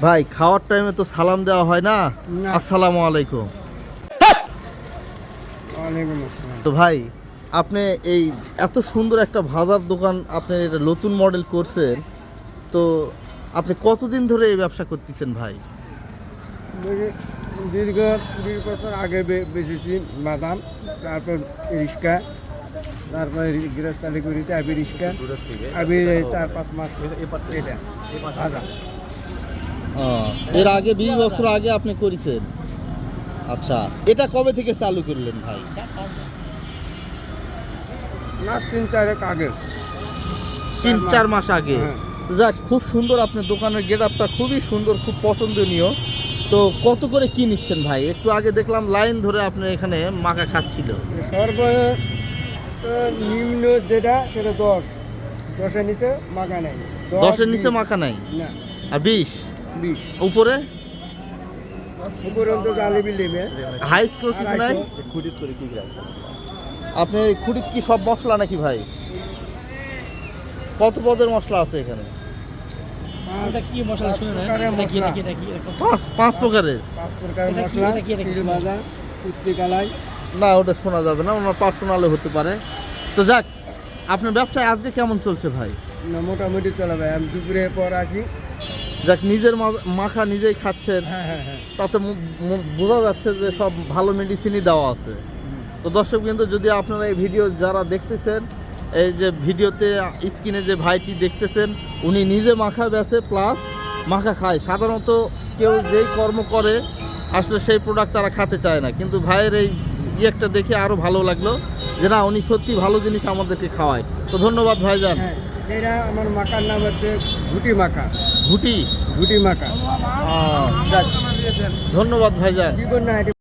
ভাই খাওয়ার টাইমে তো সালাম দেওয়া হয় না। আসসালামু আলাইকুম। তো ভাই আপনি এই এত সুন্দর একটা ভাজার দোকান আপনি এটা নতুন মডেল করছেন, তো আপনি কতদিন ধরে এই ব্যবসা করতেছেন ভাই? দীর্ঘ 20 বছর আগে বেচেছি বাদাম, তারপর রিক্সা, তারপরে গৃহস্থালি করেছি আবি রিক্সা, আবি 4-5 মাস এটা বাদাম। এর আগে 20 বছর আগে আপনি করেছেন। আচ্ছা, এটা কবে থেকে চালু করলেন ভাই? মাস 3-4 আগে, 3-4 মাস আগে। হ্যাঁ। যাক, খুব সুন্দর আপনার দোকানের গেটআপটা, খুবই সুন্দর, খুব পছন্দনীয়। তো কত করে কি নিচ্ছেন ভাই? একটু আগে দেখলাম লাইন ধরে আপনি এখানে মাখা খাচ্ছিল। সর্বনিম্ন যেটা সেটা 10-এর নিচে মাখা নাই। 10-এর নিচে মাখা নাই না, আর 20 20 উপরে উপরন্ত জালিবি নেবে। হাই স্কোর কিছু নাই? আপনি খুঁড়িত কি সব মশলা নাকি ভাই? কত পদের মশলা আছে এখানে? 5 প্রকারের। 5 প্রকারের মশলা, তিল ভাজা, কুচি কালাই। না, ওটা শোনা যাবে না, ওনার পার্সোনালে হতে পারে। তো যাক, আপনার ব্যবসায় আজকে কেমন চলছে ভাই? না, মোটামুটি চলে ভাই। আমি দুপুরে পর আসি। যাক, নিজের মাখা নিজেই খাচ্ছেন, হ্যাঁ। তাতে বোঝা যাচ্ছে যে সব ভালো মেডিসিনই দেওয়া আছে। তো দর্শক কিন্তু, যদি আপনারা এই ভিডিও যারা দেখতেছেন, এই যে ভিডিওতে স্ক্রিনে যে ভাইটি দেখতেছেন, উনি নিজে মাখা বেচে প্লাস মাখা খায়। সাধারণত কেউ যেই কর্ম করে আসলে সেই প্রোডাক্ট তারা খেতে চায় না, কিন্তু ভাইয়ের এই একটা দেখে আরও ভালো লাগলো যে না, উনি সত্যি ভালো জিনিস আমাদেরকে খাওয়ায়। তো ধন্যবাদ ভাইজান। হ্যাঁ, এটা আমার মাখার নাম হচ্ছে ঘুটি মাখা। ঘুটি ঘুটি মাখা। যাক, ধন্যবাদ ভাইজান। কি বল না